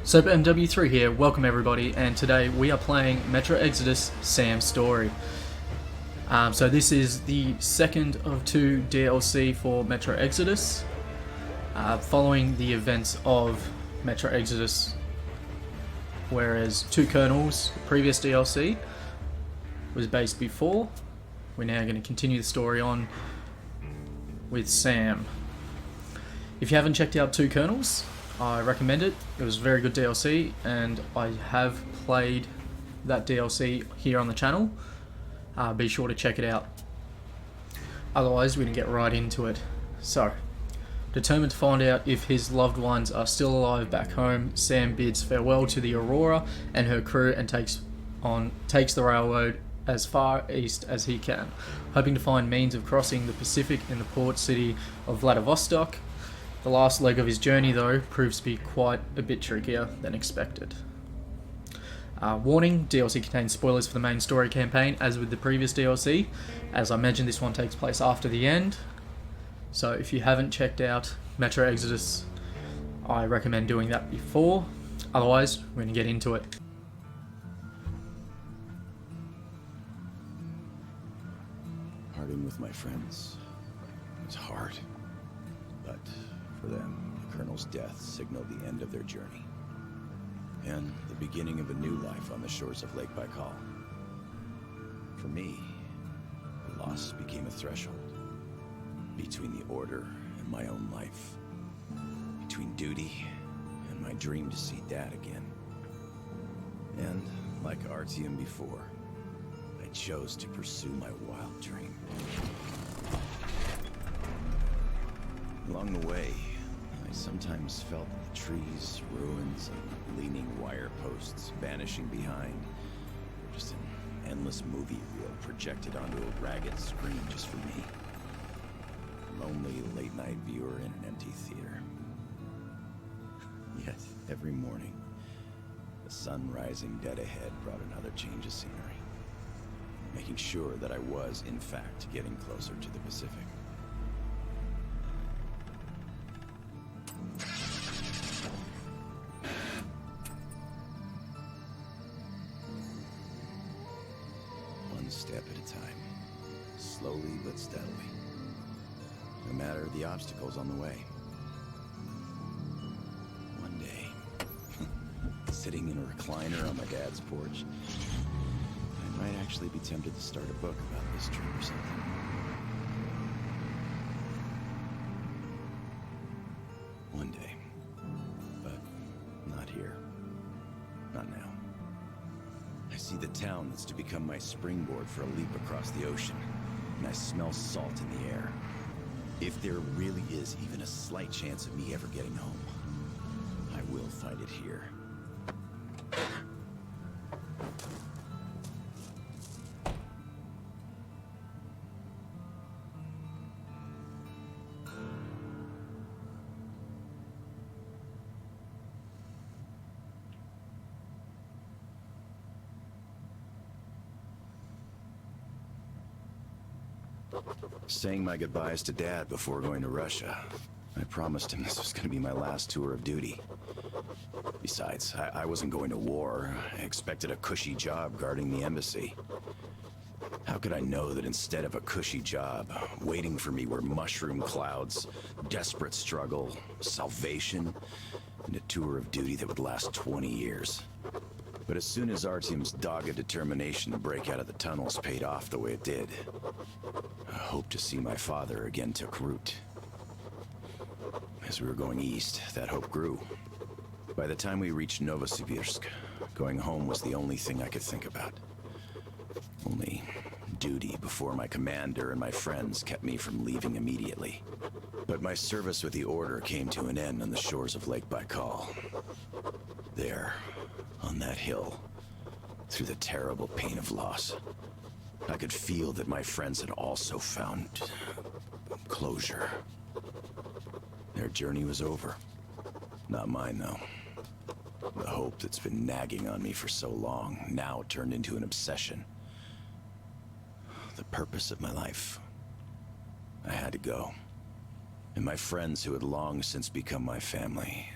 SoapMW3 here, welcome everybody, and today we are playing Metro Exodus Sam's Story. So this is the second of two DLC for Metro Exodus, following the events of Metro Exodus, whereas Two Colonels, the previous DLC, was based before. We're now going to continue the story on with Sam. If you haven't checked out Two Colonels, I recommend it. It was a very good DLC, and I have played that DLC here on the channel. Be sure to check it out. Otherwise, we're going to get right into it. So, determined to find out if his loved ones are still alive back home, Sam bids farewell to the Aurora and her crew and takes the railroad as far east as he can, hoping to find means of crossing the Pacific in the port city of Vladivostok. The last leg of his journey, though, proves to be quite a bit trickier than expected. Warning, DLC contains spoilers for the main story campaign, as with the previous DLC. As I mentioned, this one takes place after the end. So if you haven't checked out Metro Exodus, I recommend doing that before. Otherwise, we're going to get into it. Parting with my friends was hard, but for them, the Colonel's death signaled the end of their journey, and the beginning of a new life on the shores of Lake Baikal. For me, the loss became a threshold between the Order and my own life, between duty and my dream to see Dad again. And, like Artyom before, I chose to pursue my wild dream. Along the way, I sometimes felt the trees, ruins, and leaning wire posts vanishing behind. Just an endless movie reel projected onto a ragged screen just for me. A lonely late-night viewer in an empty theater. Yet, every morning, the sun rising dead ahead brought another change of scenery, making sure that I was, in fact, getting closer to the Pacific. One step at a time, slowly but steadily, no matter the obstacles on the way. One day, sitting in a recliner on my dad's porch, I might actually be tempted to start a book about this trip or something. One day. But not here. Not now. I see the town that's to become my springboard for a leap across the ocean, and I smell salt in the air. If there really is even a slight chance of me ever getting home, I will find it here. Saying my goodbyes to Dad before going to Russia. I promised him this was going to be my last tour of duty. Besides, I wasn't going to war. I expected a cushy job guarding the embassy. How could I know that instead of a cushy job, waiting for me were mushroom clouds, desperate struggle, salvation, and a tour of duty that would last 20 years? But as soon as Artyom's dogged determination to break out of the tunnels paid off the way it did, a hope to see my father again took root. As we were going east, that hope grew. By the time we reached Novosibirsk, going home was the only thing I could think about. Only duty before my commander and my friends kept me from leaving immediately. But my service with the Order came to an end on the shores of Lake Baikal. There, on that hill, through the terrible pain of loss, I could feel that my friends had also found closure. Their journey was over. Not mine, though. The hope that's been nagging on me for so long now turned into an obsession. The purpose of my life. I had to go. And my friends who had long since become my family,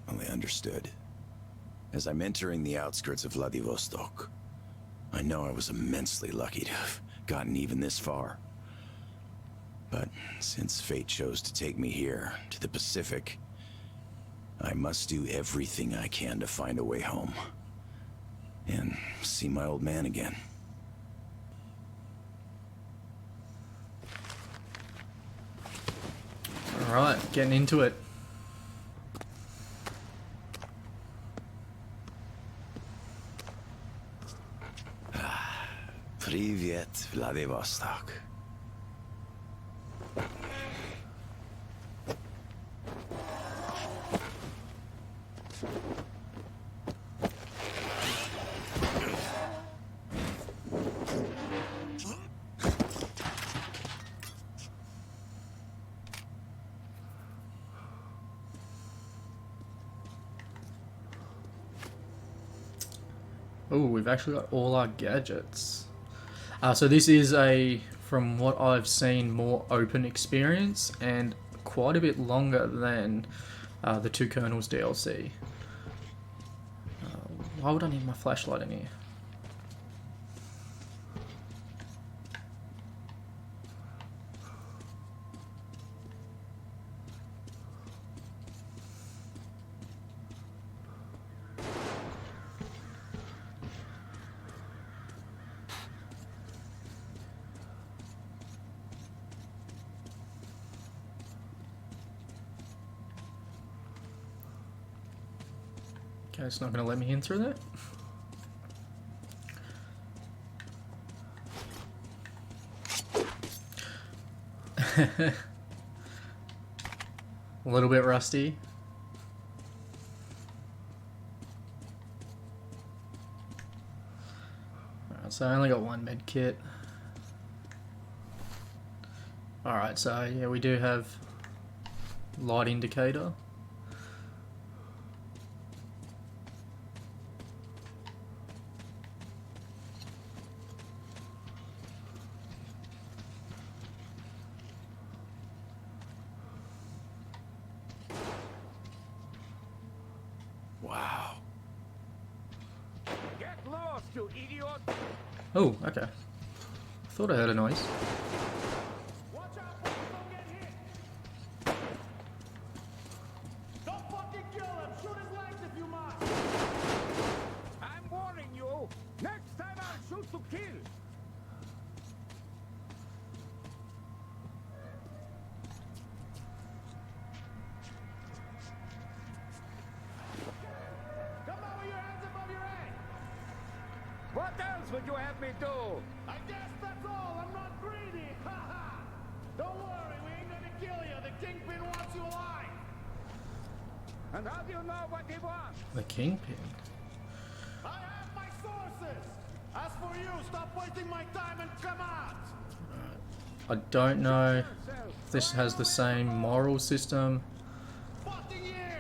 well, they understood. As I'm entering the outskirts of Vladivostok, I know I was immensely lucky to have gotten even this far. But since fate chose to take me here, to the Pacific, I must do everything I can to find a way home. And see my old man again. Alright, getting into it. Привет, Vladivostok. Oh, we've actually got all our gadgets. So this is a, from what I've seen, more open experience and quite a bit longer than the Two Colonels DLC. Why would I need my flashlight in here? Okay, it's not going to let me in through there. A little bit rusty. Alright, so I only got one med kit. Alright, so yeah, we do have light indicator. Wow. Get lost, you idiot! Oh, okay. I thought I heard a noise. Watch out, boys, don't get hit! Don't fucking kill him! Shoot his legs if you must! I'm warning you! Next time I'll shoot to kill! Come on with your hands above your head! What else would you have me do? I guess that's all. I'm not greedy. Ha ha! Don't worry, we ain't gonna kill you. The Kingpin wants you alive. And how do you know what he wants? The Kingpin. I have my sources. As for you, stop wasting my time and come out. I don't know if this has the same moral system. Fucking here.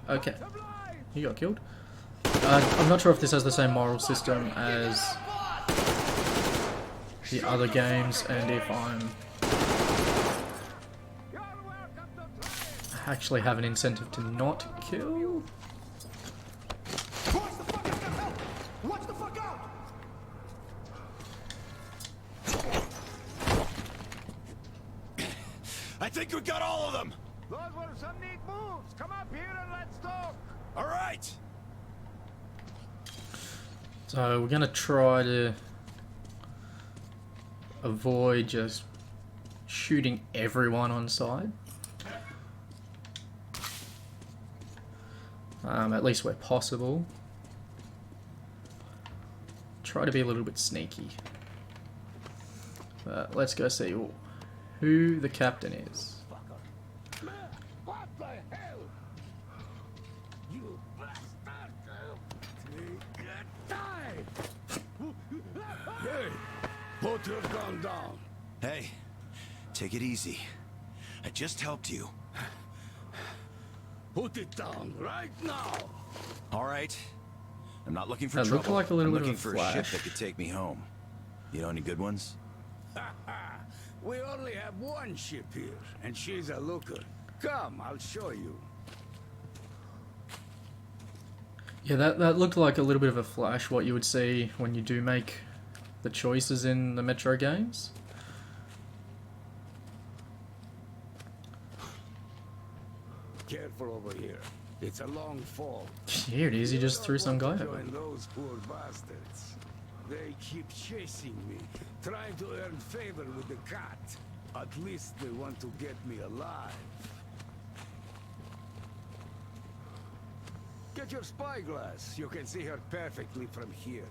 Okay, Sublime. he got killed. I'm not sure if this has the same moral system as the other games, and if I'm You're welcome to try it. actually have an incentive to not kill. Watch the fuck out! Help! Watch the fuck out! I think we got all of them! Those were some neat moves. Come up here and let's talk. All right! So we're gonna try to avoid just shooting everyone on sight. At least where possible. Try to be a little bit sneaky. But let's go see who the captain is. What the hell? You bastard! Die! Hey, put your gun down. Hey, take it easy. I just helped you. Put it down right now. All right. I'm not looking for That looked trouble. like a little I'm bit of looking a for a ship flash. that could take me home. You know any good ones? We only have one ship here, and she's a looker. Come, I'll show you. Yeah, that looked like a little bit of a flash, what you would see when you do make the choices in the Metro games. Careful over here. It's a long fall. Here it is, he just threw some guy over. Join those poor bastards. They keep chasing me, trying to earn favor with the cat. At least they want to get me alive. Get your spyglass. You can see her perfectly from here.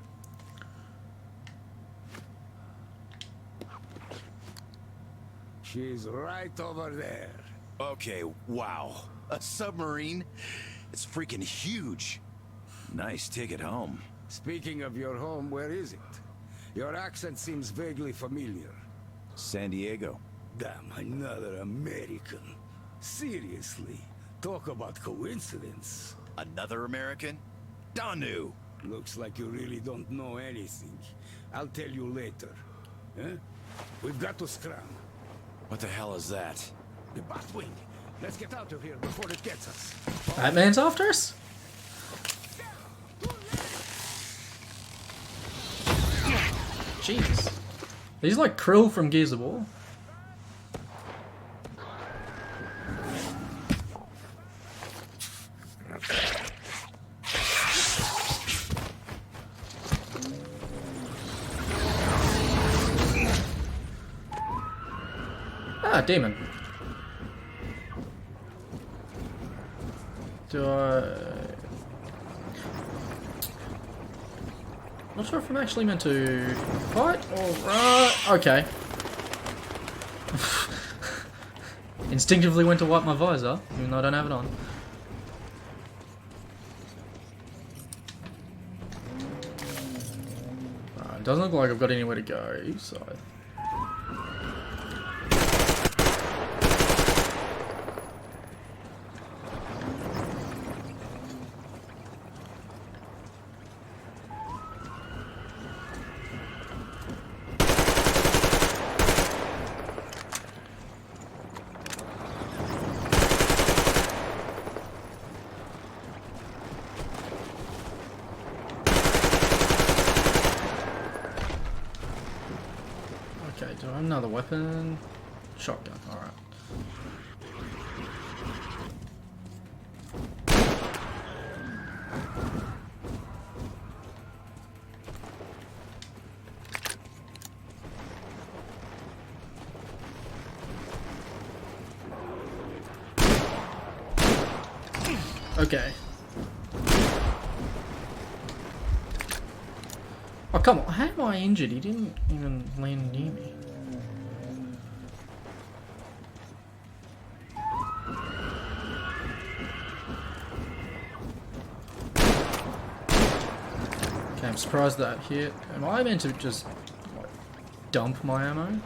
She's right over there. Okay, wow. A submarine? It's freaking huge. Nice ticket home. Speaking of your home, where is it? Your accent seems vaguely familiar. San Diego. Damn, another American. Seriously, talk about coincidence. Another American? Danu! Looks like you really don't know anything. I'll tell you later. Huh? We've got to scram. What the hell is that? The Batwing. Let's get out of here before it gets us. Batman's after us? Jeez. He's like Krill from Gears of War. Ah, demon. Do I... Not sure if I'm actually meant to fight or... okay. Instinctively went to wipe my visor, even though I don't have it on. It doesn't look like I've got anywhere to go, so... Okay, do I have another weapon? Shotgun, alright. Okay. Oh, come on. How am I injured? He didn't even land near me. Okay, I'm surprised that hit. Am I meant to just like, dump my ammo?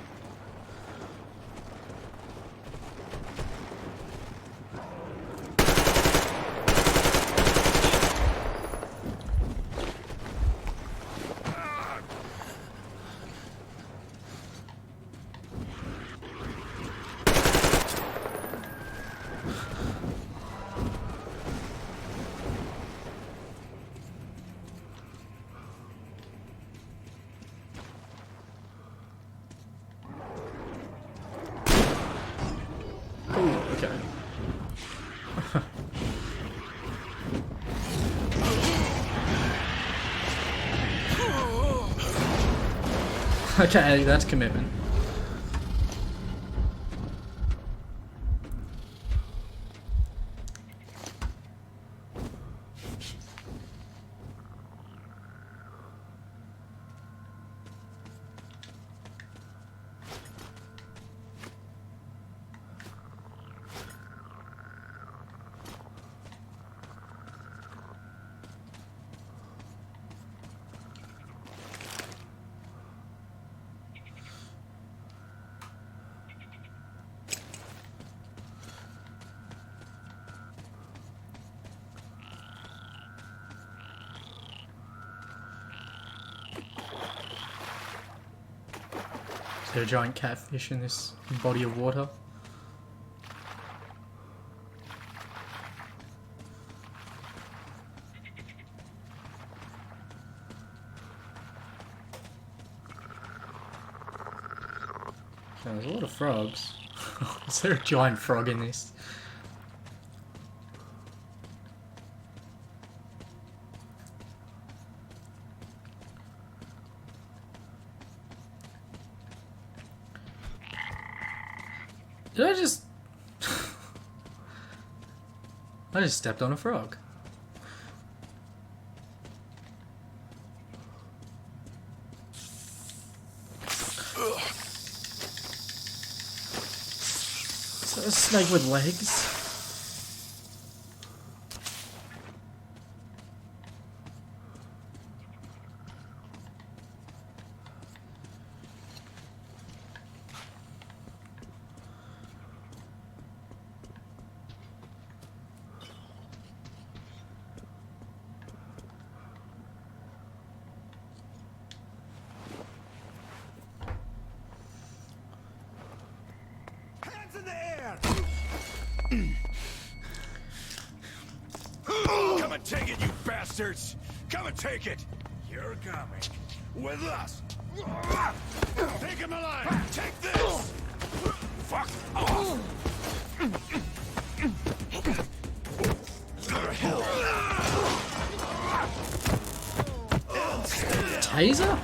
Okay. Okay, that's commitment. Is there a giant catfish in this body of water? Oh, there's a lot of frogs. Is there a giant frog in this? Did I just... I just stepped on a frog. Is that a snake with legs? Hands in the air! Come and take it, you bastards! Come and take it! You're coming. With us! Take him alive! Take this! Fuck off! Taser?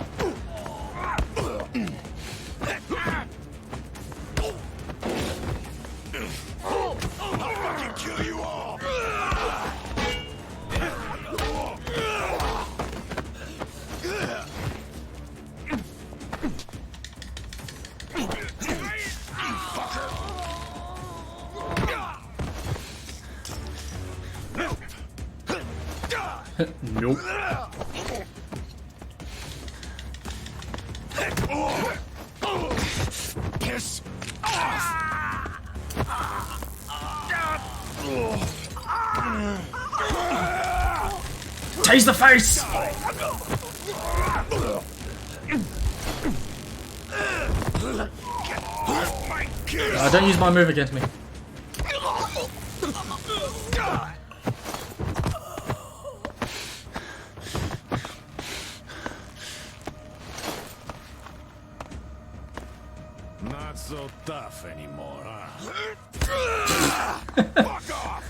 I'll fucking kill you all! Nope. Piss off! Tase the face! My kids! Don't use my move against me. Not so tough anymore, huh? Fuck off!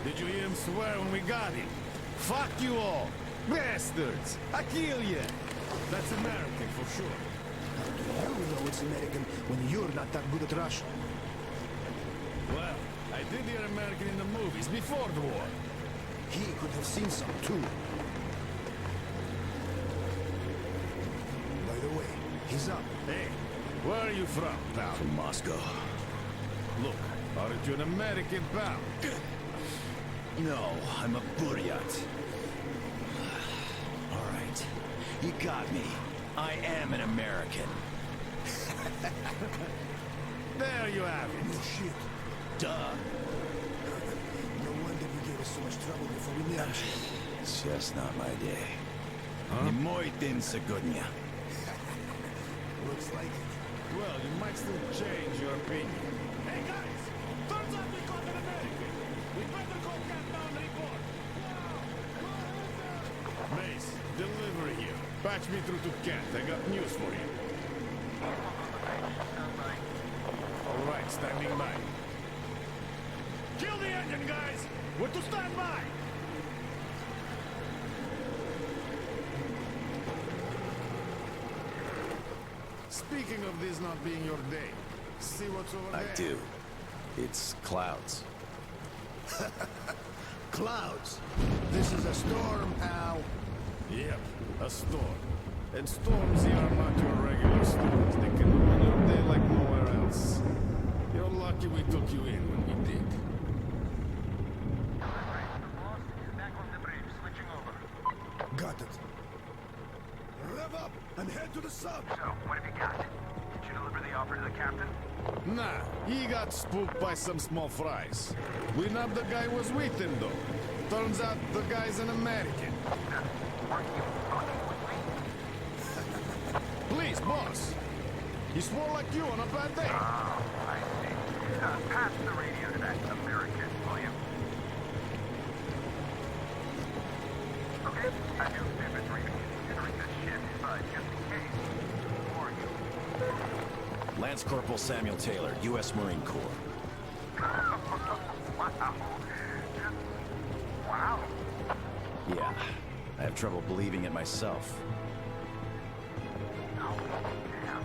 Did you hear him swear when we got him? Fuck you all! Bastards! I kill you! That's American for sure. You know it's American when you're not that good at Russian. Well, I did hear American in the movies before the war. He could have seen some too. By the way, he's up. Hey, where are you from, pal? From Moscow. Look, aren't you an American, pal? No, I'm a Buryat. All right, you got me. I am an American. There you have it. No shit. Duh. No wonder you gave us so much trouble before we met. It's just not my day. Не мой день сегодня. Looks like it. Well, you might still change your opinion. Hey guys! Turns out we caught an American! We better call Captain report! Mace, delivery here. Patch me through to Kent. I got news for you. All right, standing by. Kill the engine, guys! We're to stand by! Speaking of this not being your day, see what's over I there? do. It's clouds. Clouds. This is a storm, pal. Yep, a storm. And storms here are not your regular storms. They can ruin your day like nowhere else. You're lucky we took you in when we did. Got it. Rev up and head to the sub. So, what have you got? Did you deliver the offer to the captain? Nah, he got spooked by some small fries. We nabbed the guy who was with him, though. Turns out the guy's an American. Weren't you fucking with me? Please, boss. He swore like you on a bad day. Oh, I see. Pass the radio to that American, will you? Okay, I do infantry considering this shit, but just in case, who are you? Lance Corporal Samuel Taylor, U.S. Marine Corps. Wow. Wow. Yeah, I have trouble believing it myself. Oh, damn.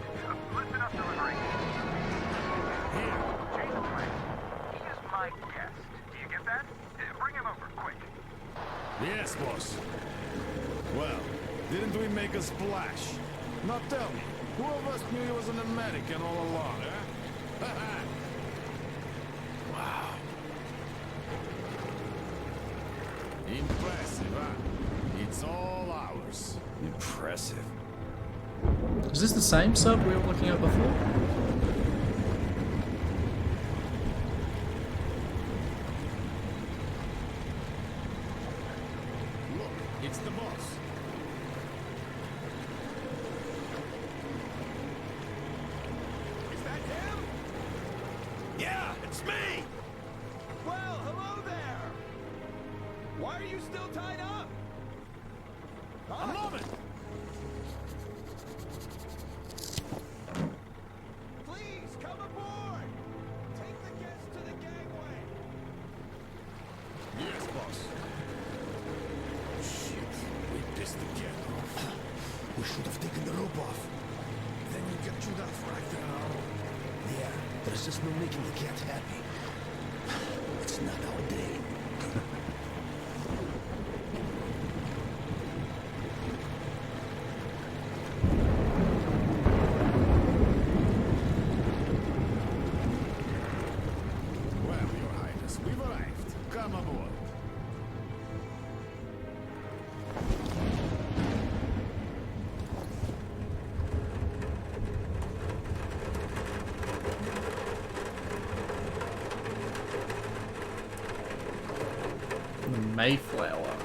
Listen up, delivery. Here. Change the plan. He is my guest. Do you get that? Bring him over, quick. Yes, boss. Well, didn't we make a splash? Now tell me, who of us knew he was an American all along, huh? Wow. Impressive, huh? It's all ours. Impressive. Is this the same sub we were looking at before? Look, it's the boss. Is that him? Yeah, it's me! Well, hello there. Why are you still tied up? A moment! Please, come aboard! Take the guests to the gangway! Yes, boss. Shit, we pissed again. We should have taken the rope off. Then you get chewed out right there. Yeah, there's just no making the cat happy. It's not our day. Well, Your Highness, we've arrived. Come aboard. Mayflower.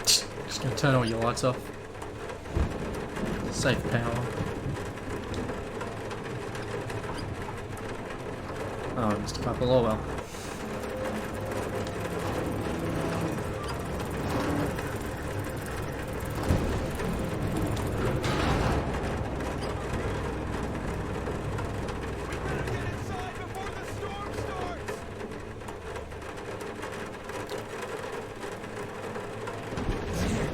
Just gonna turn all your lights off. Save power. Oh, missed a couple. Oh well. We better get inside before the storm starts!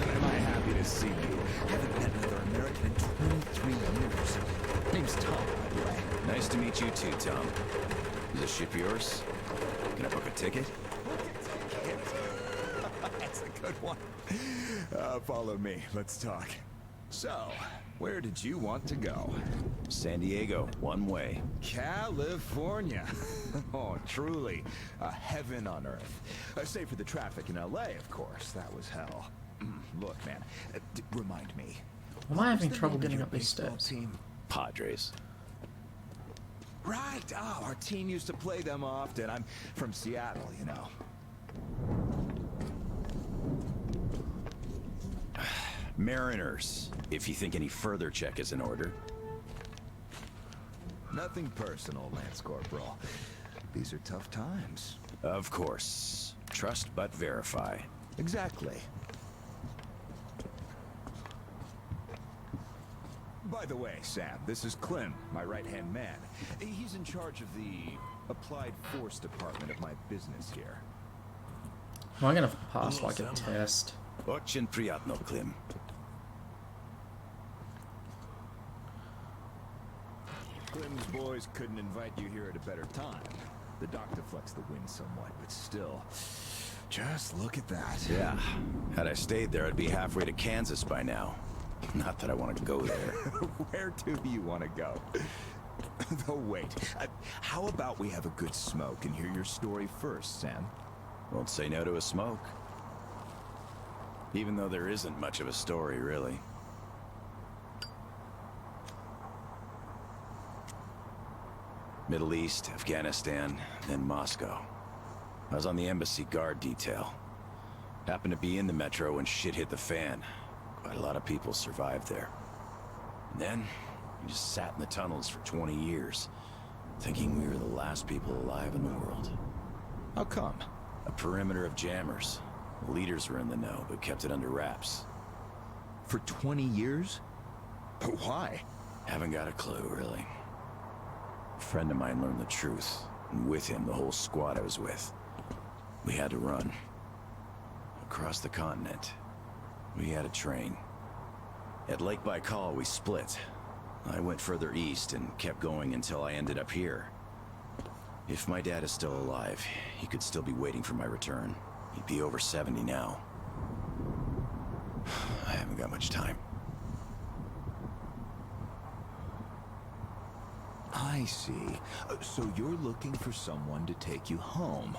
Am I happy to see you? Haven't met another American in 23 years. Name's Tom, by the way. Nice to meet you too, Tom. Is this ship yours? Can I book a ticket? That's a good one. Follow me. Let's talk. So, where did you want to go? San Diego, one way. California. Oh, truly. A heaven on earth. Save for the traffic in LA, of course. That was hell. Look, man, remind me. Am I having What's the trouble name of getting your up these baseball stairs? team? Padres. Right. Oh, our team used to play them often. I'm from Seattle, you know. Mariners, if you think any further check is in order. Nothing personal, Lance Corporal. These are tough times. Of course. Trust but verify. Exactly. By the way, Sam, this is Clem, my right-hand man. He's in charge of the Applied Force department of my business here. Am I gonna pass like a test? Очень приятно, Klim. Clem's boys couldn't invite you here at a better time. The dock deflects the wind somewhat, but still. Just look at that. Yeah. Had I stayed there, I'd be halfway to Kansas by now. Not that I want to go there. Where do you want to go? Though wait, how about we have a good smoke and hear your story first, Sam? Won't say no to a smoke. Even though there isn't much of a story, really. Middle East, Afghanistan, then Moscow. I was on the embassy guard detail. Happened to be in the metro when shit hit the fan. Quite a lot of people survived there. And then, we just sat in the tunnels for 20 years, thinking we were the last people alive in the world. How come? A perimeter of jammers. The leaders were in the know, but kept it under wraps. For 20 years? But why? Haven't got a clue, really. A friend of mine learned the truth, and with him, the whole squad I was with. We had to run. Across the continent. We had a train. At Lake Baikal, we split. I went further east and kept going until I ended up here. If my dad is still alive, he could still be waiting for my return. He'd be over 70 now. I haven't got much time. I see. So you're looking for someone to take you home.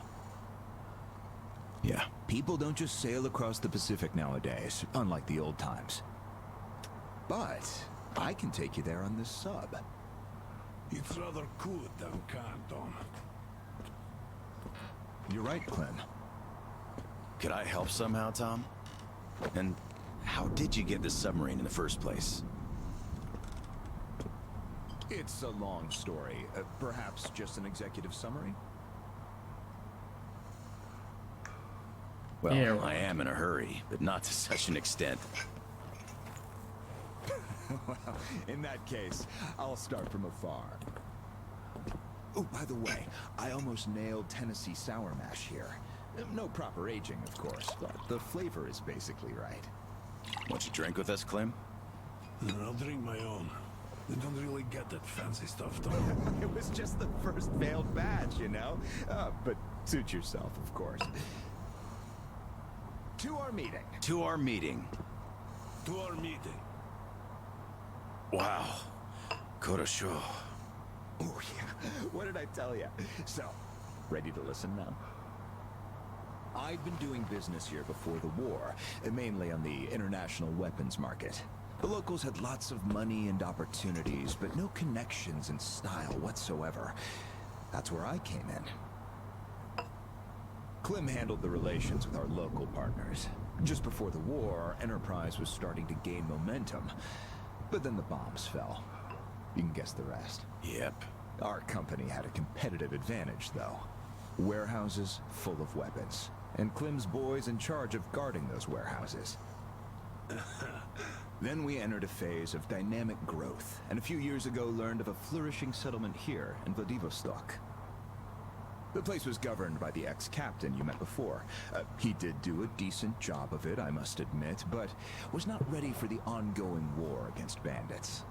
Yeah. People don't just sail across the Pacific nowadays, unlike the old times. But I can take you there on this sub. It's rather good than Canton. You're right, Clem. Could I help somehow, Tom? And how did you get this submarine in the first place? It's a long story. Perhaps just an executive summary? Well, Yeah, I am in a hurry, but not to such an extent. Well, in that case, I'll start from afar. Oh, by the way, I almost nailed Tennessee sour mash here. No proper aging, of course, but the flavor is basically right. Want you drink with us, Clem? I'll drink my own. They don't really get that fancy stuff, though. It was just the first failed batch, you know? But suit yourself, of course. To our meeting. To our meeting. To our meeting. Wow. Korosho. Oh, yeah. What did I tell you? So, ready to listen now? I'd been doing business here before the war, mainly on the international weapons market. The locals had lots of money and opportunities, but no connections and style whatsoever. That's where I came in. Clem handled the relations with our local partners. Just before the war, our enterprise was starting to gain momentum. But then the bombs fell. You can guess the rest. Yep. Our company had a competitive advantage, though. Warehouses full of weapons. And Clem's boys in charge of guarding those warehouses. Then we entered a phase of dynamic growth, and a few years ago learned of a flourishing settlement here in Vladivostok. The place was governed by the ex-captain you met before. He did do a decent job of it, I must admit, but was not ready for the ongoing war against bandits.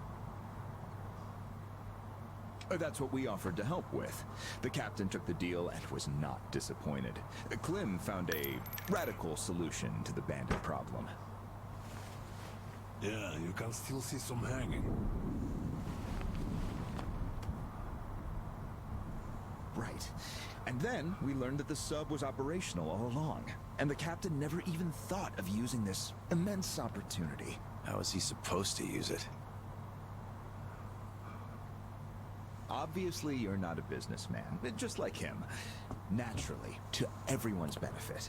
That's what we offered to help with. The captain took the deal and was not disappointed. Clem found a radical solution to the bandit problem. Yeah, you can still see some hanging. Right. And then we learned that the sub was operational all along, and the captain never even thought of using this immense opportunity. How is he supposed to use it? Obviously, you're not a businessman, but just like him. Naturally, to everyone's benefit.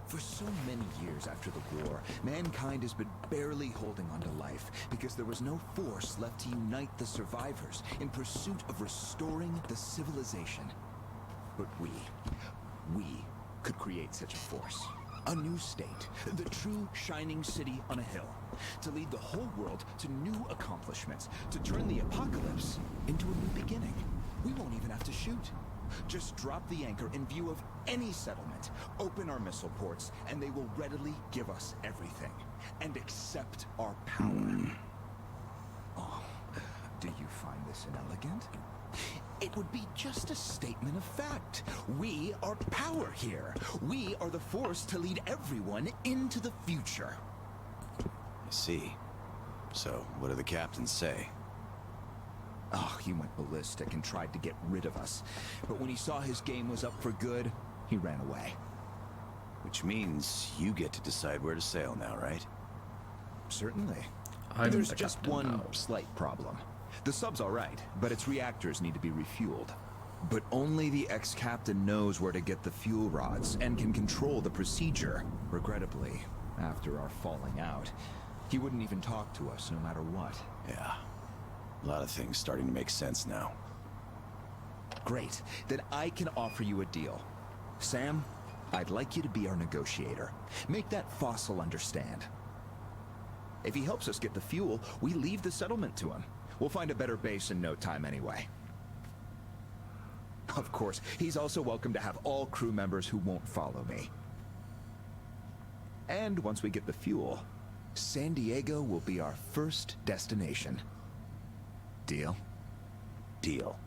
For so many years after the war, mankind has been barely holding on to life because there was no force left to unite the survivors in pursuit of restoring the civilization. But we could create such a force. A new state, the true shining city on a hill, to lead the whole world to new accomplishments, to turn the apocalypse into a new beginning. We won't even have to shoot. Just drop the anchor in view of any settlement, open our missile ports, and they will readily give us everything, and accept our power. Oh, do you find this inelegant? It would be just a statement of fact. We are power here. We are the force to lead everyone into the future. I see. So, what do the captains say? Oh, he went ballistic and tried to get rid of us. But when he saw his game was up for good, he ran away. Which means you get to decide where to sail now, right? Certainly. I'm There's the just captain one now. slight problem. The sub's all right, but its reactors need to be refueled. But only the ex-captain knows where to get the fuel rods and can control the procedure. Regrettably, after our falling out, he wouldn't even talk to us no matter what. Yeah. A lot of things starting to make sense now. Great. Then I can offer you a deal. Sam, I'd like you to be our negotiator. Make that fossil understand. If he helps us get the fuel, we leave the settlement to him. We'll find a better base in no time anyway. Of course, he's also welcome to have all crew members who won't follow me. And once we get the fuel, San Diego will be our first destination. Deal? Deal.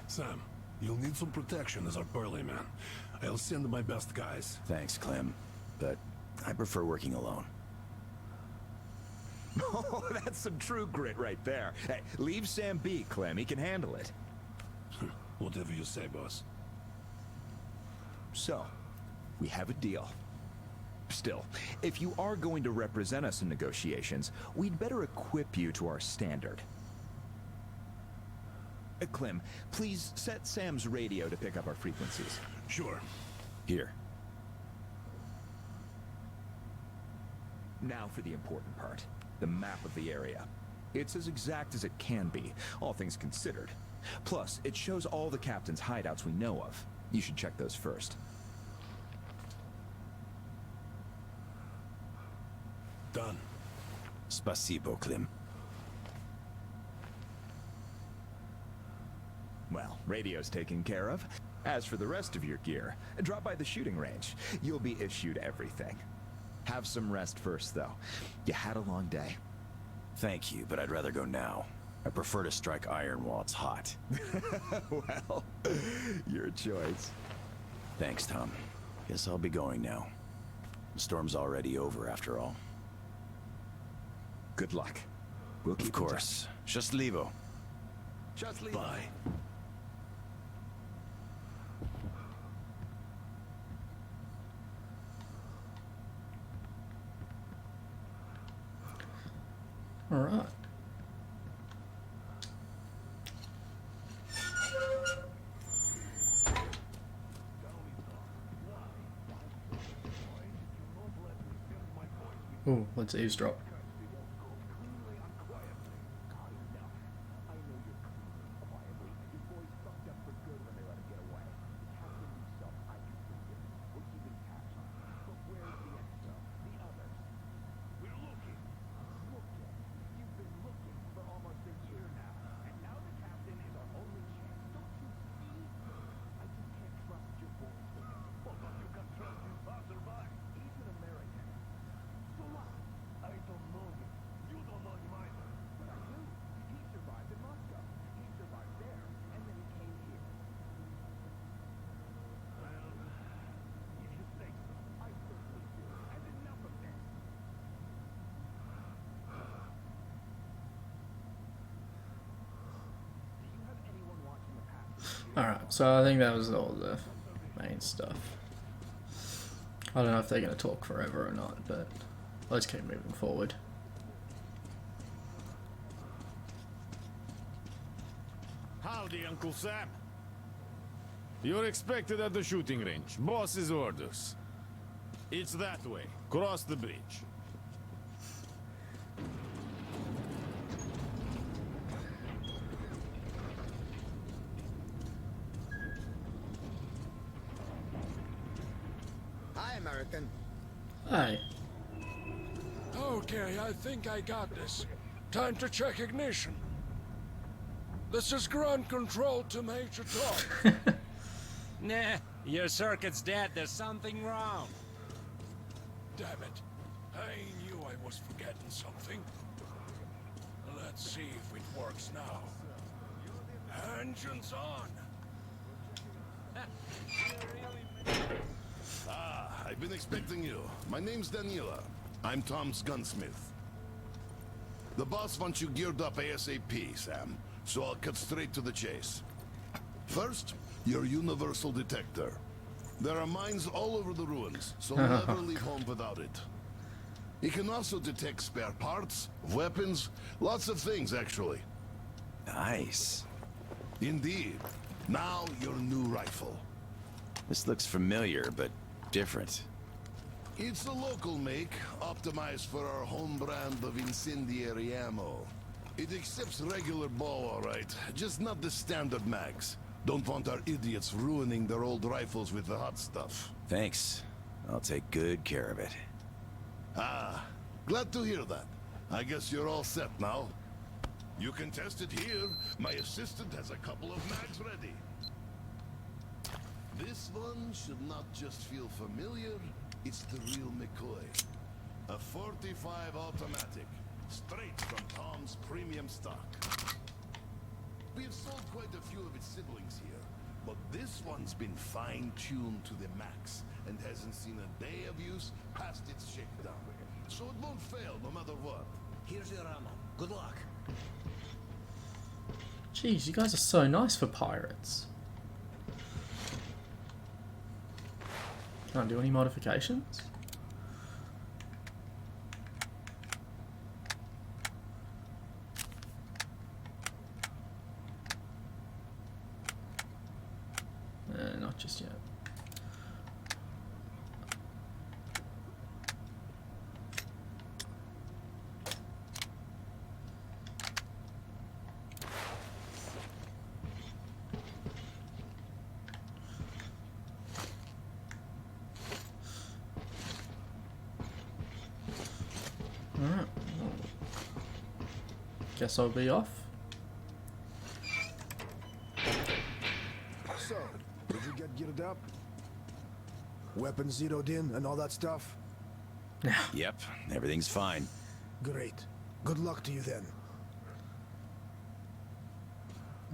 Sam, you'll need some protection as our burly man. I'll send my best guys. Thanks, Clem. But I prefer working alone. Oh, that's some true grit right there. Hey, leave Sam be, Clem. He can handle it. Whatever you say, boss. So, we have a deal. Still, if you are going to represent us in negotiations, we'd better equip you to our standard. Clem, please set Sam's radio to pick up our frequencies. Sure. Here. Now for the important part. The map of the area. It's as exact as it can be, all things considered. Plus, it shows all the captain's hideouts we know of. You should check those first. Done. Spasibo, Clem. Well, radio's taken care of. As for the rest of your gear, drop by the shooting range. You'll be issued everything. Have some rest first, though. You had a long day. Thank you, but I'd rather go now. I prefer to strike iron while it's hot. Well, your choice. Thanks, Tom. Guess I'll be going now. The storm's already over, after all. Good luck. We'll keep Of course. Счастливо. Just leave. Bye. All right. Ooh, let's eavesdrop. Alright, so I think that was all the main stuff. I don't know if they're going to talk forever or not, but let's keep moving forward. Howdy, Uncle Sam. You're expected at the shooting range. Boss's orders. It's that way. Cross the bridge. Hi, American. Hey. Okay, I think I got this. Time to check ignition. This is ground control to Major Tom. Nah, your circuit's dead. There's something wrong. Damn it. I knew I was forgetting something. Let's see if it works now. Engines on. I've been expecting you. My name's Daniela. I'm Tom's gunsmith. The boss wants you geared up ASAP, Sam, so I'll cut straight to the chase. First, your universal detector. There are mines all over the ruins, so never leave home without it. It can also detect spare parts, weapons, lots of things, actually. Nice. Indeed. Now your new rifle. This looks familiar, but different. It's a local make, optimized for our home brand of incendiary ammo. It accepts regular ball, all right, just not the standard mags. Don't want our idiots ruining their old rifles with the hot stuff. Thanks. I'll take good care of it. Ah, glad to hear that. I guess you're all set now. You can test it here. My assistant has a couple of mags ready. This one should not just feel familiar, it's the real McCoy. A 45 automatic, straight from Tom's premium stock. We've sold quite a few of its siblings here, but this one's been fine-tuned to the max and hasn't seen a day of use past its shakedown. So it won't fail no matter what. Here's your ammo. Good luck. Jeez, you guys are so nice for pirates. Can't do any modifications? Not just yet. Alright. Guess I'll be off. So, did you get geared up? Weapons zeroed in and all that stuff? Yep, everything's fine. Great. Good luck to you then.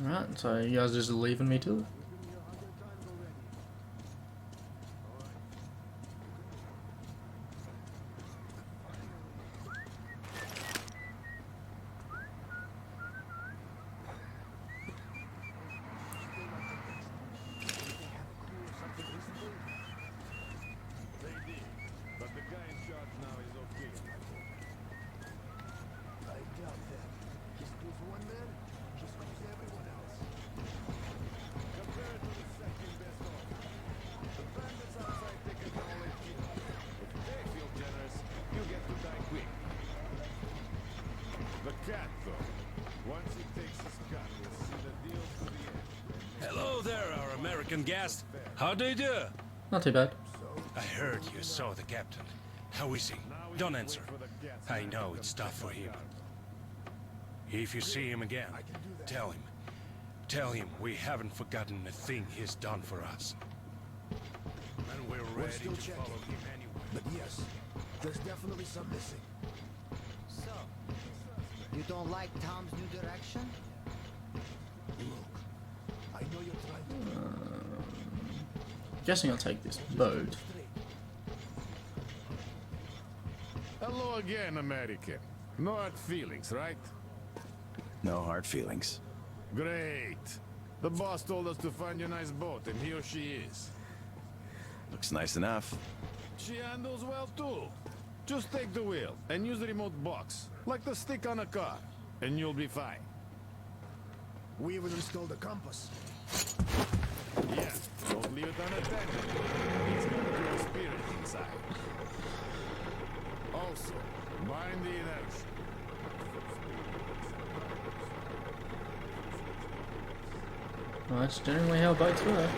Alright, so you guys just leaving me to it? But the guy in charge now is okay. I doubt that. Just goes one man, just goes everyone else. Compare it to the second best offer. The bandits outside take it all they kill. If they feel generous, you get to die quick. The cat, though. Once he takes his cut, we'll see the deal to the end. Hello there, our American guest. How do you do? Not too bad. I heard you saw the captain. How is he? Don't answer. I know it's tough for him. If you see him again, tell him. Tell him we haven't forgotten a thing he's done for us. And we're ready still to checking. follow him anywhere. But yes, there's definitely some missing. So, you don't like Tom's new direction? Look, I know you're trying to... Guessing I'll take this boat. Hello again, American. No hard feelings, right? No hard feelings. Great. The boss told us to find you a nice boat, and here she is. Looks nice enough. She handles well, too. Just take the wheel and use the remote box, like the stick on a car, and you'll be fine. We even installed a compass. Yeah, don't leave it unattended. It's got your spirit inside. Also, mind the inertia. Well, that's generally how boats work.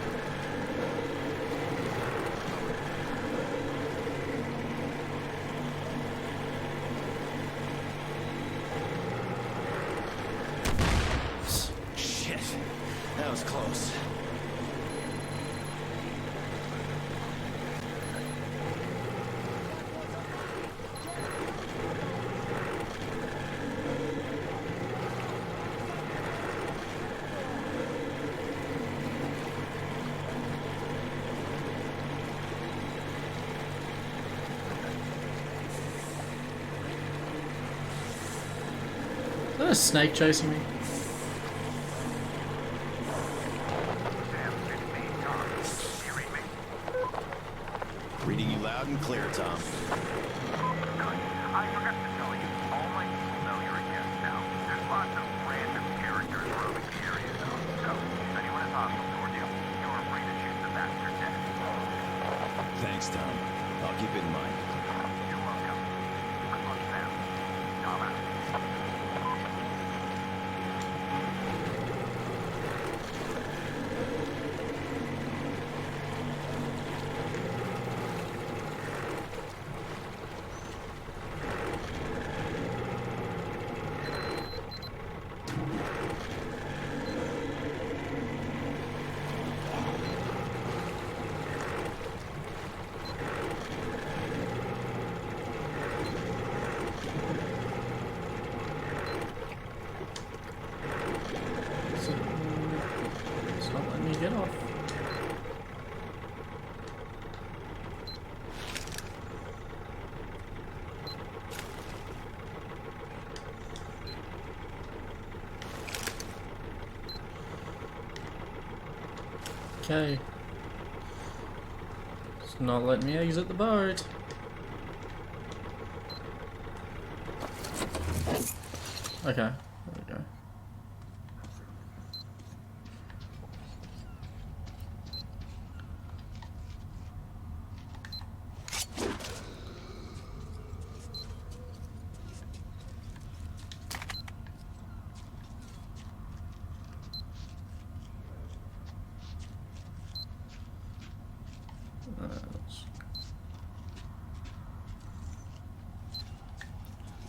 Shit, that was close. Is that a snake chasing me? Sam 16, Tom. You read me? Reading you loud and clear, Tom. Good. I forgot to tell you, all my people know you're a guest now. There's lots of random characters roaming the area, though. So, Thanks, Tom. I'll keep it in mind. You're welcome. Good luck, Sam. Tom out. It's not letting me get off. Okay. It's not letting me exit the boat. Okay, there we go.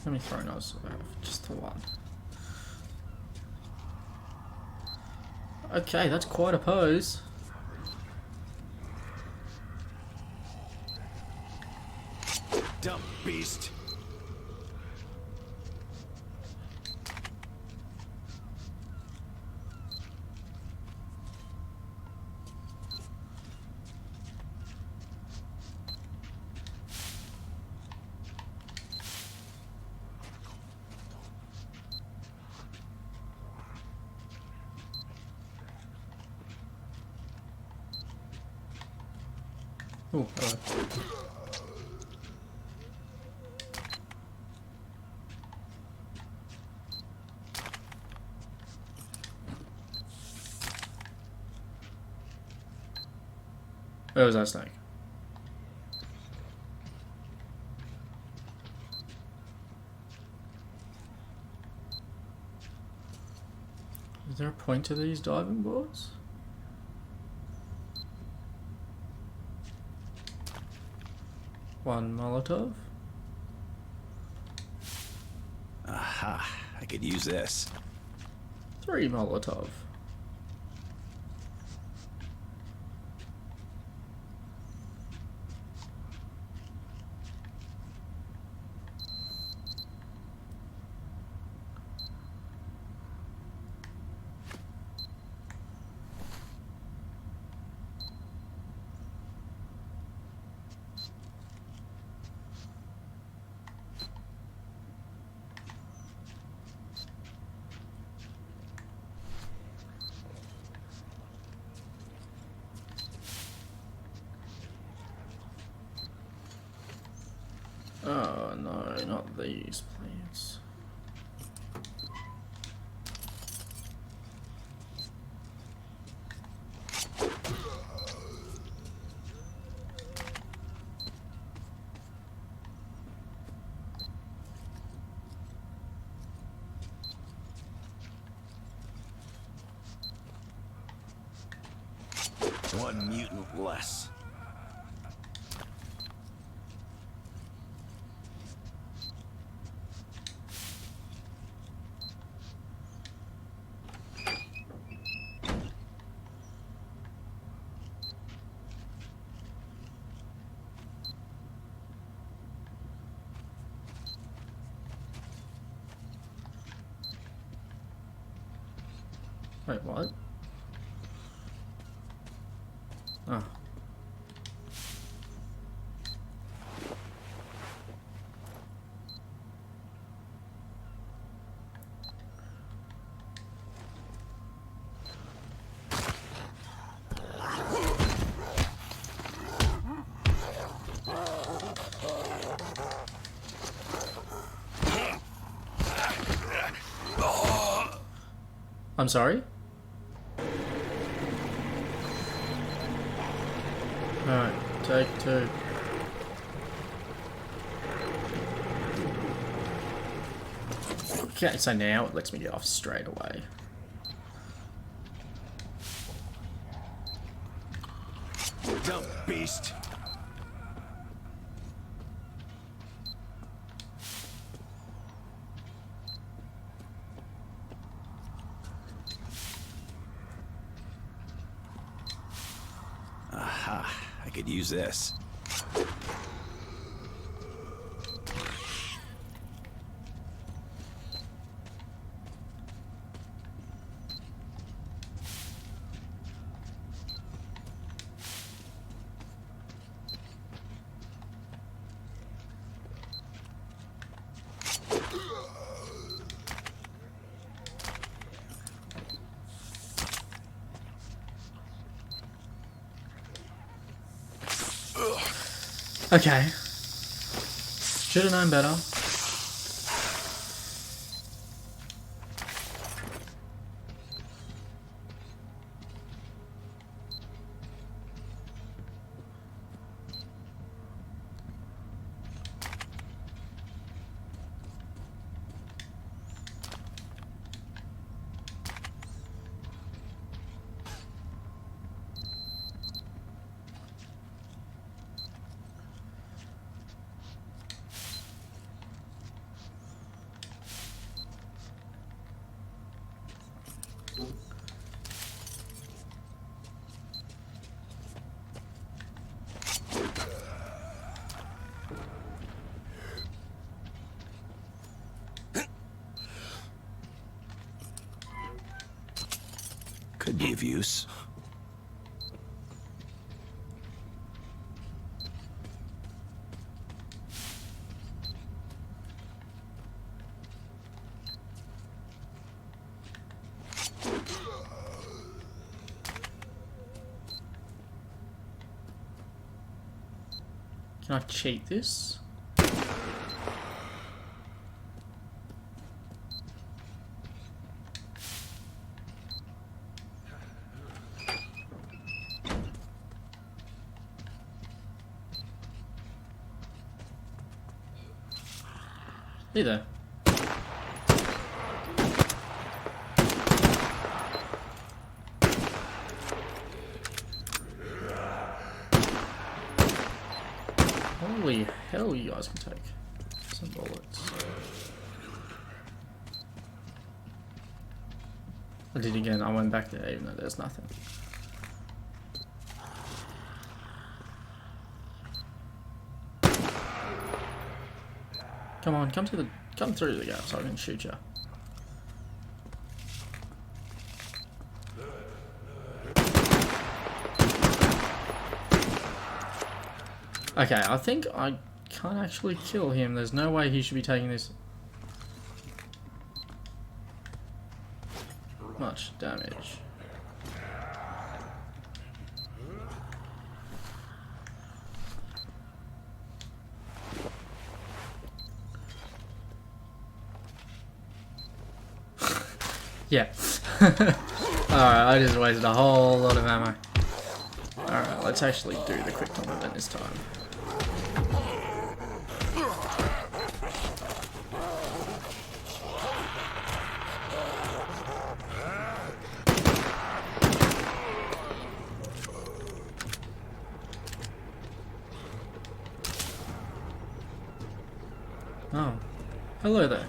Let me throw those just to one. Okay, that's quite a pose. Dumb beast. Oh, hello. Where was that snake? Is there a point to these diving boards? One Molotov. Aha, I could use this. 3 Molotov. Oh no, not these plants. One mutant less. Wait, what? Oh. I'm sorry? Alright, Take 2. Okay, so now it lets me get off straight away. Dumb beast. Aha, I could use this. Okay. Should have known better. Could be of use. Can I cheat this? Hey there. Holy hell, you guys can take some bullets. I did again, I went back there even though there's nothing. Come on, come through the gap so I can shoot you. Okay, I think I can't actually kill him. There's no way he should be taking this much damage. Yeah. Alright, I just wasted a whole lot of ammo. Alright, let's actually do the quick time event this time. Oh. Hello there.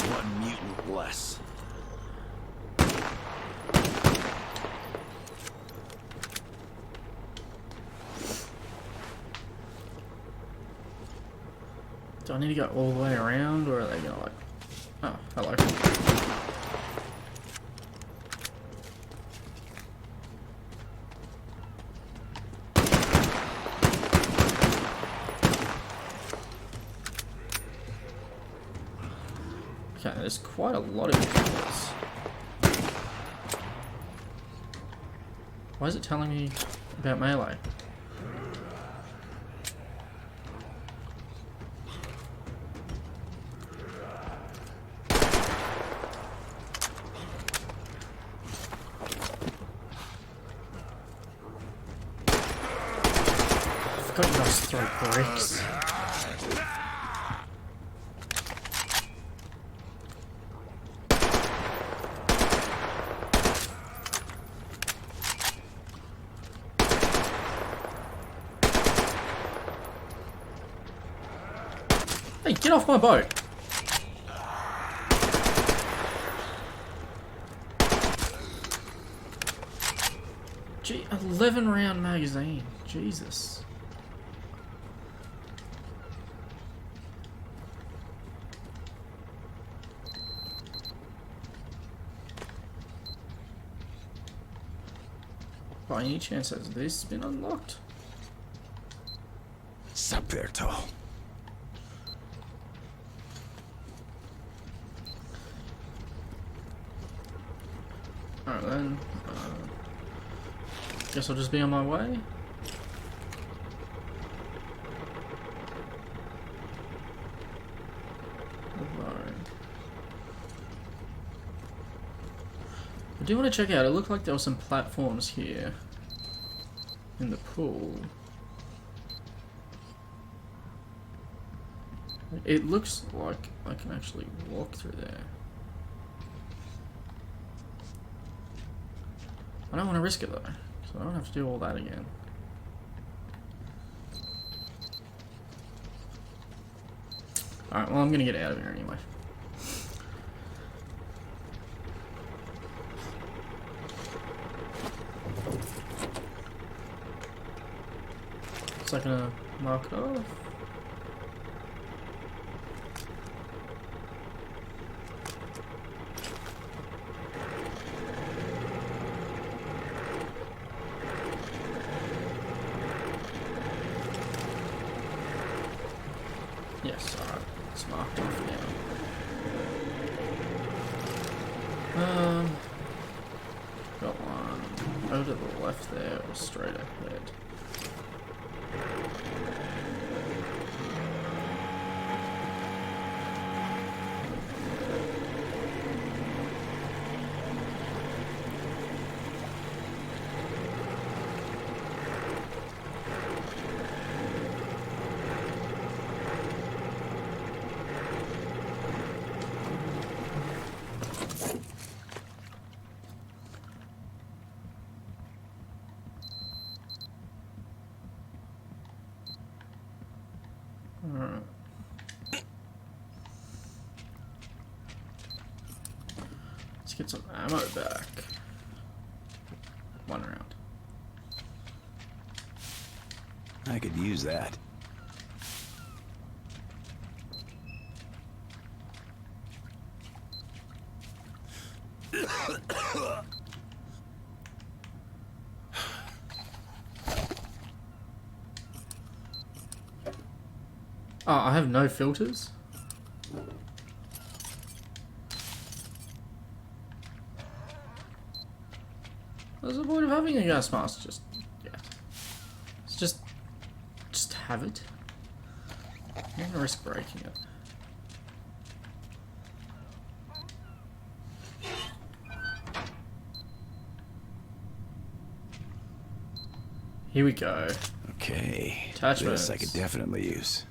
One mutant less. Do I need to go all the way around, or are they gonna like... Oh, hello. Okay, there's quite a lot of vehicles. Why is it telling me about melee? I forgot you guys throw bricks. Hey, get off my boat! Gee, 11 round magazine. Jesus. By any chance has this been unlocked? Saperto. Alright then, guess I'll just be on my way. I do want to check out, it looked like there were some platforms here in the pool. It looks like I can actually walk through there. I don't want to risk it though, so I don't have to do all that again. Alright, well I'm gonna get out of here anyway. Is that gonna mark it off? Yes, alright, it's marked off now. Got one over to the left there or straight ahead. Alright. Let's get some ammo back. One round. I could use that. Oh, I have no filters? What's the point of having a gas mask? Just, yeah. It's just have it. I'm gonna risk breaking it. Here we go. Okay. Attachments. This I could definitely use.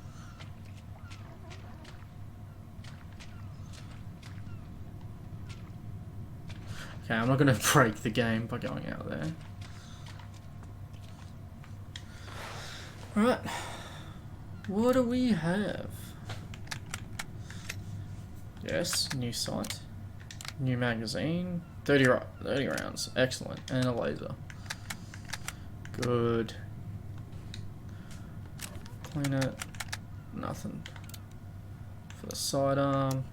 Okay, I'm not gonna break the game by going out there. Alright. What do we have? Yes, new sight. New magazine. 30 rounds. Excellent. And a laser. Good. Clean it. Nothing. For the sidearm.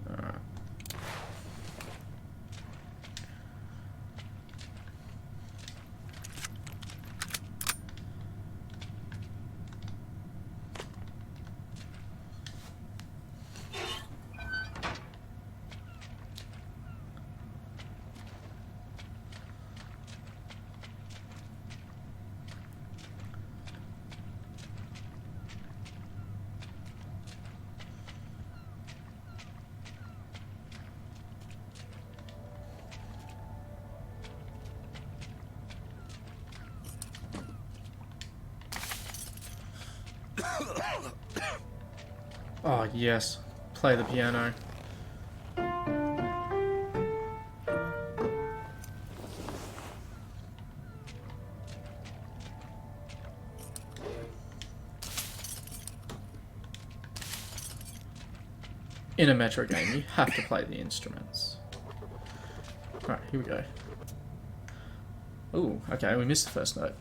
Alright. Oh, yes. Play the piano. In a Metro game, you have to play the instruments. Right, here we go. Ooh, okay, we missed the first note.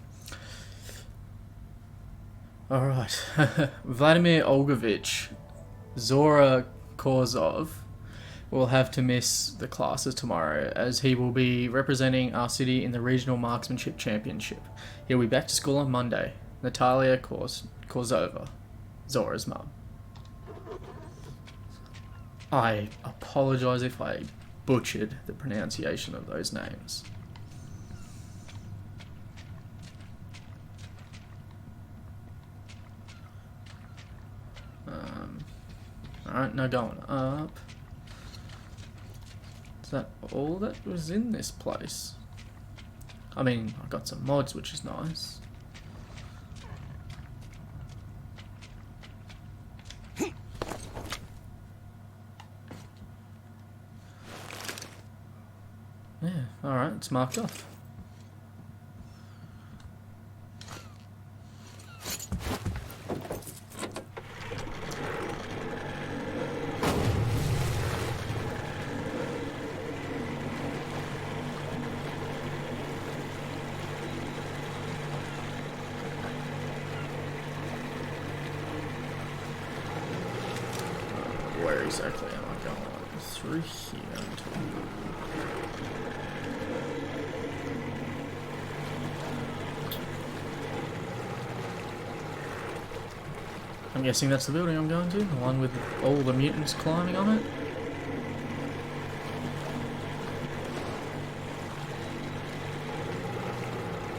Alright. Vladimir Olgovich Zora Korzov will have to miss the classes tomorrow, as he will be representing our city in the Regional Marksmanship Championship. He'll be back to school on Monday. Natalia Korzova, Zora's mum. I apologise if I butchered the pronunciation of those names. Alright, now going up. Is that all that was in this place? I mean, I got some mods, which is nice. Yeah, alright, it's marked off. Where exactly am I going? Through here. I'm guessing that's the building I'm going to, the one with all the mutants climbing on it.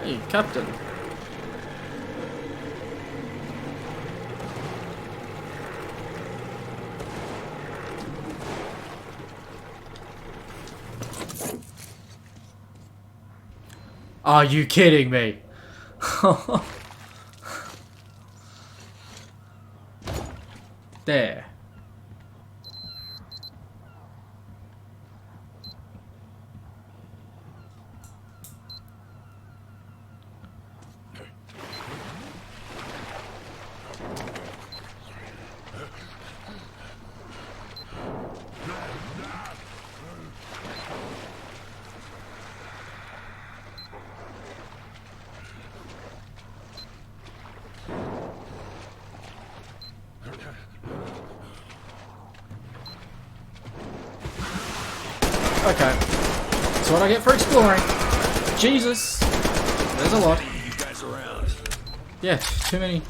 Hey, Captain. Are you kidding me? There. Okay. That's what I get for exploring. Jesus. There's a lot. You guys around? Yeah, too many.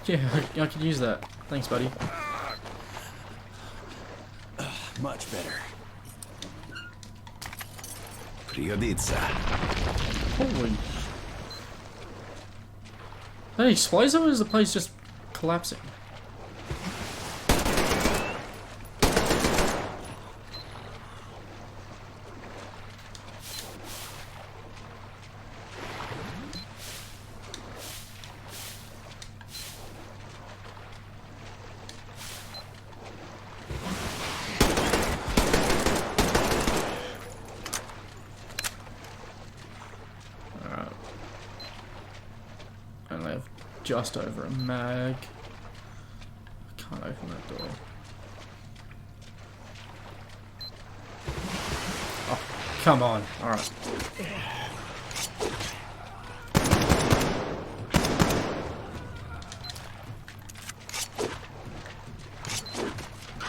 Yeah, I could use that. Thanks, buddy. Much better. Prigodiza. Holy. That explosive, or is the place just collapsing? Just over a mag. I can't open that door. Oh, come on. Alright.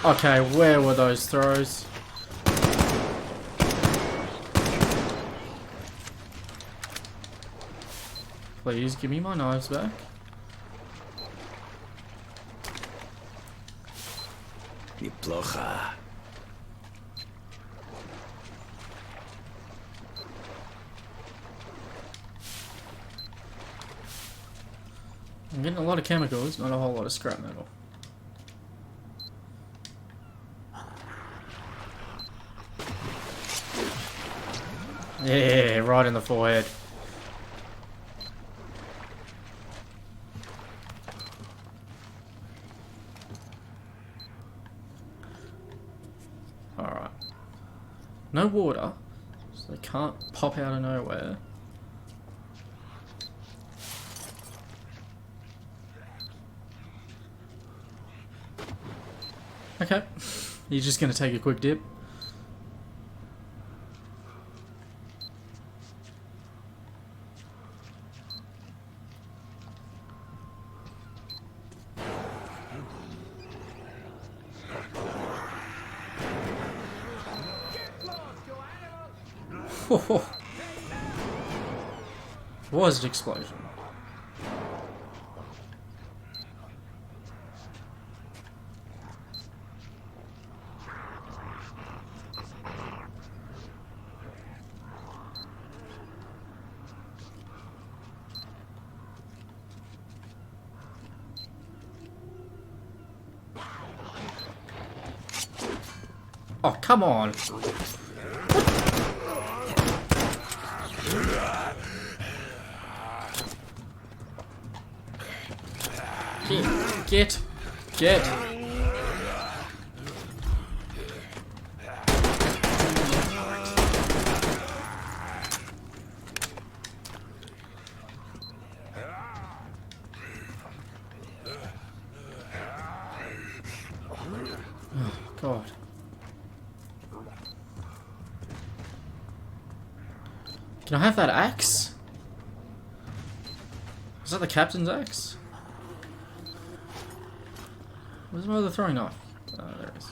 Okay, where were those throws? Please give me my knives back. Neplokha. I'm getting a lot of chemicals, not a whole lot of scrap metal. Yeah, right in the forehead. Alright. No water, so they can't pop out of nowhere. Okay. You're just gonna take a quick dip. Was an explosion. Oh, come on. Get. Oh, God. Can I have that axe? Is that the captain's axe? Where's my other throwing knife? Oh, there it is.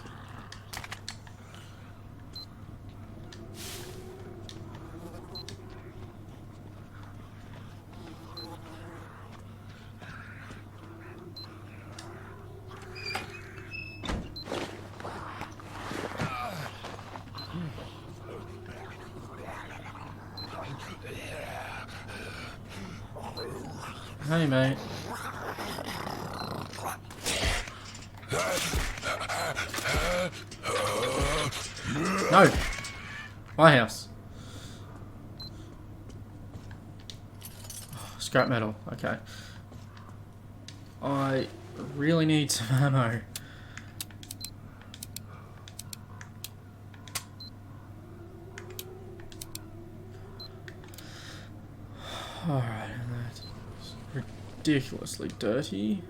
Hey, mate. No! My house. Oh, scrap metal. Okay. I really need some ammo. Alright, that's ridiculously dirty.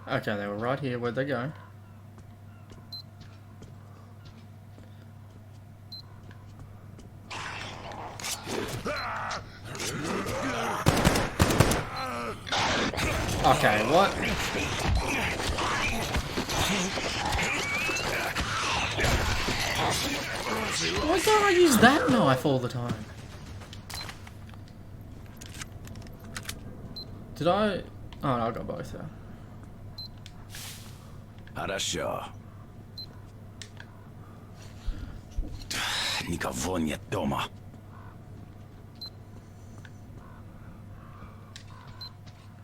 Okay, they were right here. Where'd they go? Okay, what? Why can't I use that knife all the time? Did I? Oh, no, I got both there. Хорошо. Никого нет дома.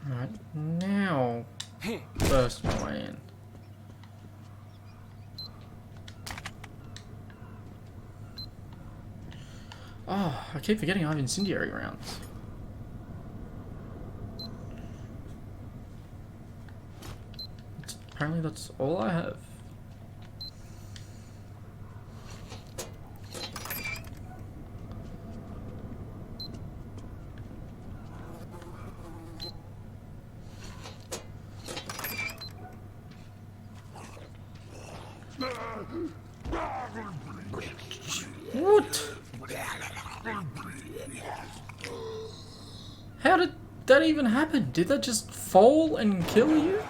Alright, now burst my way in. Oh, I keep forgetting I have incendiary rounds. Apparently that's all I have. What? How did that even happen? Did that just fall and kill you?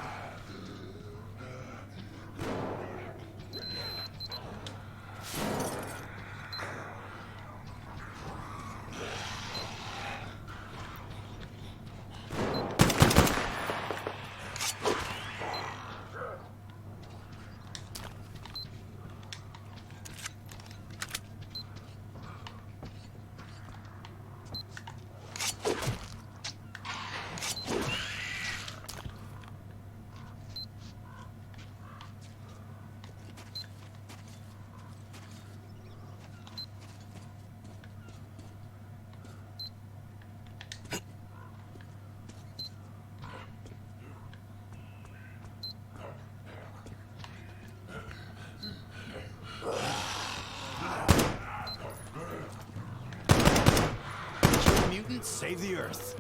mutant, save the Earth.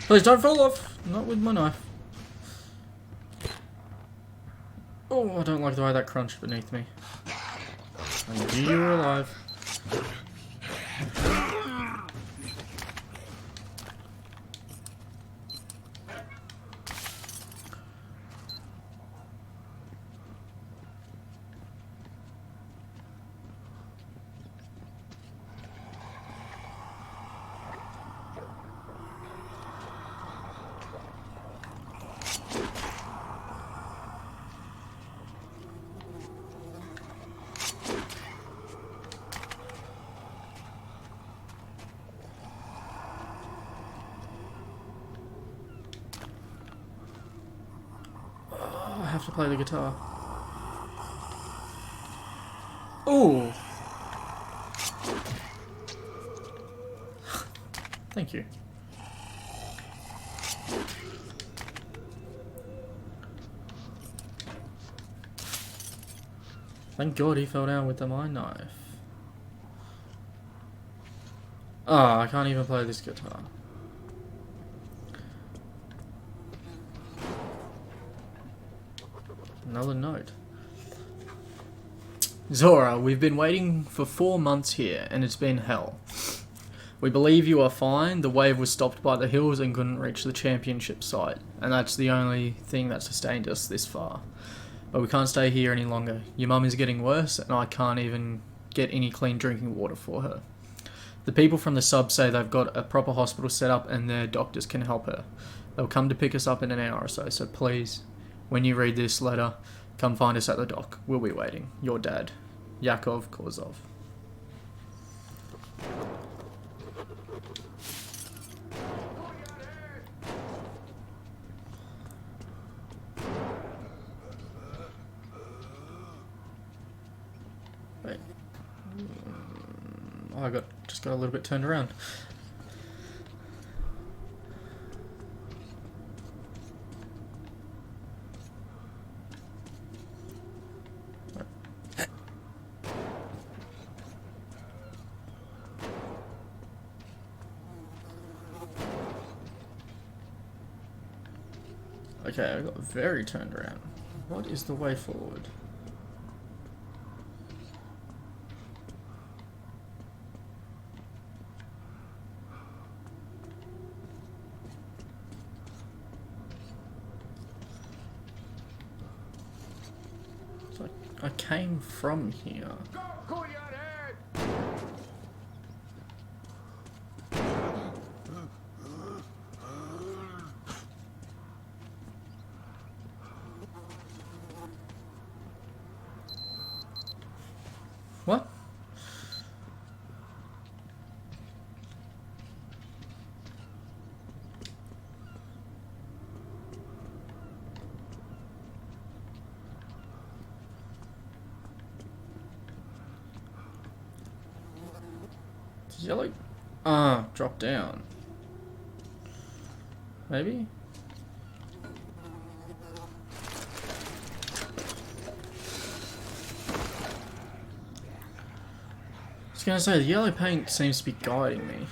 Please don't fall off. Not with my knife. Oh, I don't like the way that crunched beneath me. I knew you were alive. I have to play the guitar. Ooh. Thank you. Thank God he fell down with the mine knife. Oh, I can't even play this guitar. Another note. Zora, we've been waiting for 4 months here, and it's been hell. We believe you are fine. The wave was stopped by the hills and couldn't reach the championship site, and that's the only thing that sustained us this far. But we can't stay here any longer. Your mum is getting worse, and I can't even get any clean drinking water for her. The people from the sub say they've got a proper hospital set up and their doctors can help her. They'll come to pick us up in an hour or so please, when you read this letter, come find us at the dock. We'll be waiting. Your dad, Yakov Kozov. Wait. Oh, I just got a little bit turned around. Okay, I got very turned around. What is the way forward? So I came from here. Go, your head! What? Yellow? Ah, drop down. Maybe? I was gonna say, the yellow paint seems to be guiding me.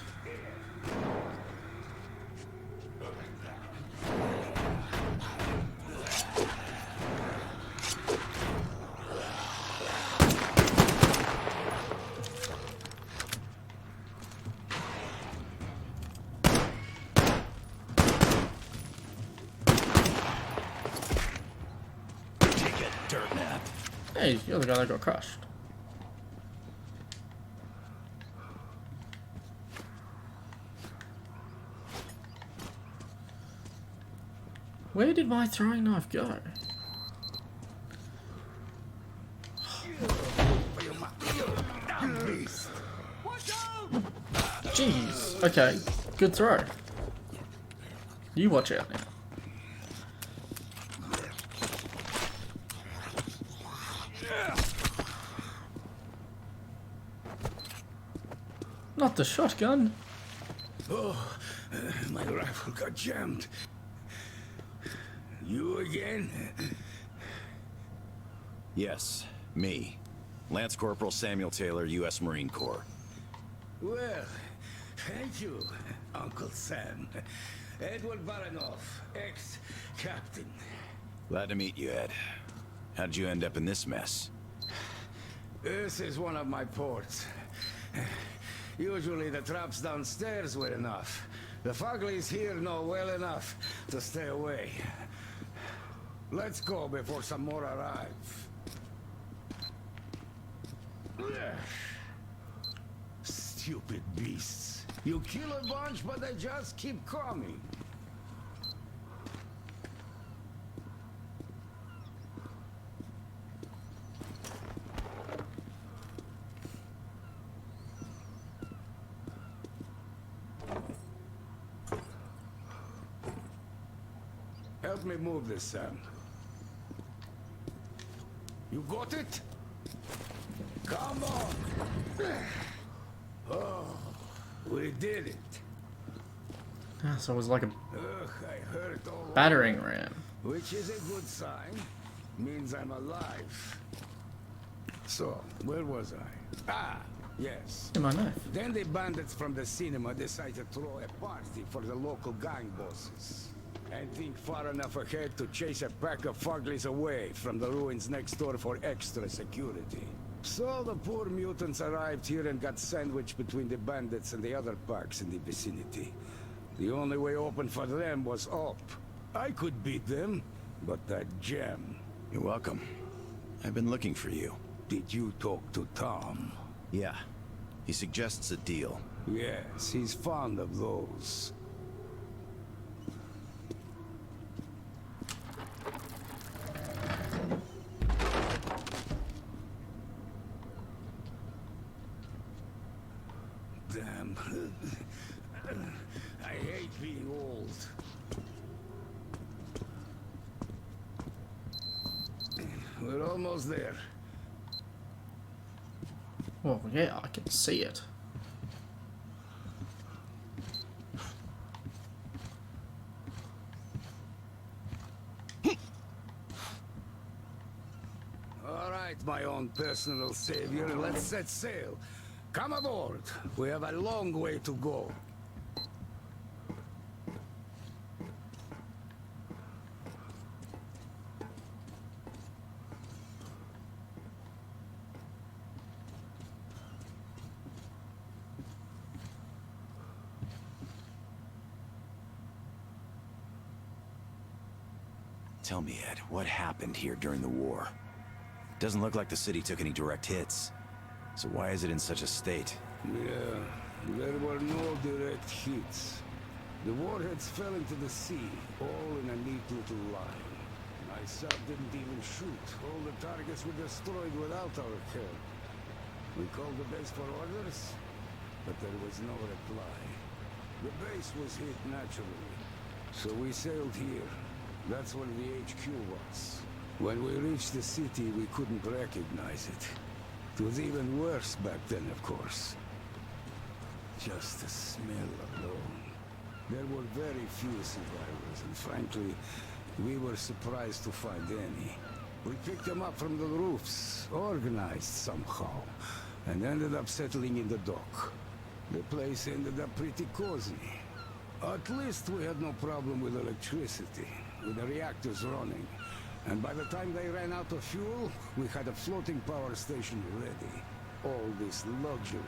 Take it, dirt nap. Hey, you're the guy that got crushed. Where did my throwing knife go? Jeez. Okay. Good throw. You watch out now. Not the shotgun. Oh, my rifle got jammed. You again? Yes, Me. Lance Corporal Samuel Taylor, U.S. Marine Corps. Well, thank you, Uncle Sam. Edward Baranov, ex-captain. Glad to meet you, Ed. How'd you end up in this mess? This is one of my ports. Usually the traps downstairs were enough. The Fuglies here know well enough to stay away. Let's go before some more arrive. Stupid beasts. You kill a bunch, but they just keep coming. Help me move this, Sam. You got it? Come on! Oh, we did it. Ah, so it was like a Ugh, I hurt all battering over, ram. which is a good sign. Means I'm alive. So, where was I? Ah, yes. In my knife. Then the bandits from the cinema decided to throw a party for the local gang bosses. And think far enough ahead to chase a pack of Fuglies away from the ruins next door for extra security. So the poor mutants arrived here and got sandwiched between the bandits and the other packs in the vicinity. The only way open for them was up. I could beat them, but that gem... You're welcome. I've been looking for you. Did you talk to Tom? Yeah. He suggests a deal. Yes, he's fond of those. Damn. I hate being old. We're almost there. Well, yeah, I can see it. All right, my own personal savior, let's set sail. Come aboard. We have a long way to go. Tell me, Ed, what happened here during the war? Doesn't look like the city took any direct hits. So why is it in such a state? Yeah, there were no direct hits. The warheads fell into the sea, all in a neat little line. Myself didn't even shoot. All the targets were destroyed without our help. We called the base for orders, but there was no reply. The base was hit naturally, so we sailed here. That's where the HQ was. When we reached the city, we couldn't recognize it. It was even worse back then, of course. Just the smell alone. There were very few survivors, and frankly, we were surprised to find any. We picked them up from the roofs, organized somehow, and ended up settling in the dock. The place ended up pretty cozy. At least we had no problem with electricity, with the reactors running. And by the time they ran out of fuel, we had a floating power station ready. All this luxury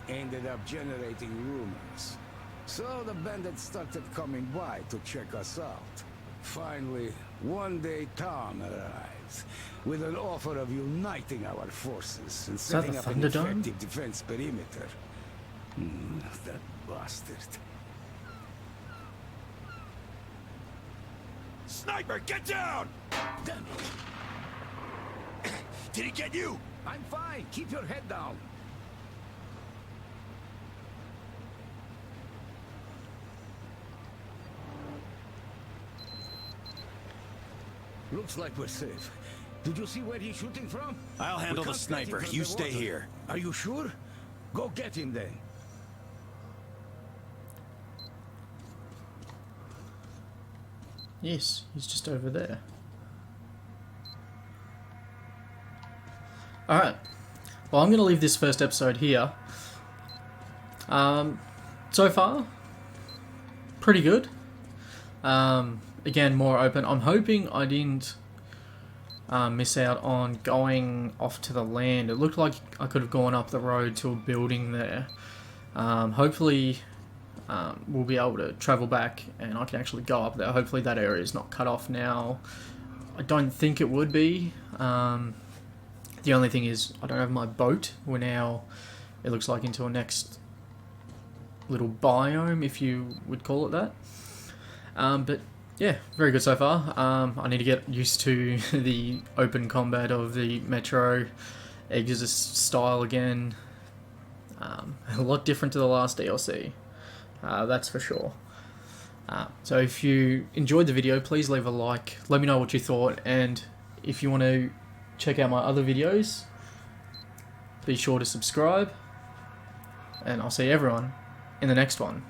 ended up generating rumors. So the bandits started coming by to check us out. Finally, one day Tom arrives with an offer of uniting our forces and setting up an effective defense perimeter. That bastard. Sniper, get down! Damn it! Did he get you? I'm fine. Keep your head down. Looks like we're safe. Did you see where he's shooting from? I'll handle the sniper. You stay here. Are you sure? Go get him then. Yes, he's just over there. Alright, well I'm going to leave this first episode here. So far, pretty good. Again, more open. I'm hoping I didn't miss out on going off to the land. It looked like I could have gone up the road to a building there. Hopefully we'll be able to travel back and I can actually go up there. Hopefully that area is not cut off now. I don't think it would be. The only thing is I don't have my boat. We're now, it looks like, into a next little biome, if you would call it that. But yeah, very good so far. I need to get used to the open combat of the Metro Exodus style again. A lot different to the last DLC, that's for sure. So if you enjoyed the video, please leave a like, let me know what you thought, and if you want to check out my other videos, be sure to subscribe, and I'll see everyone in the next one.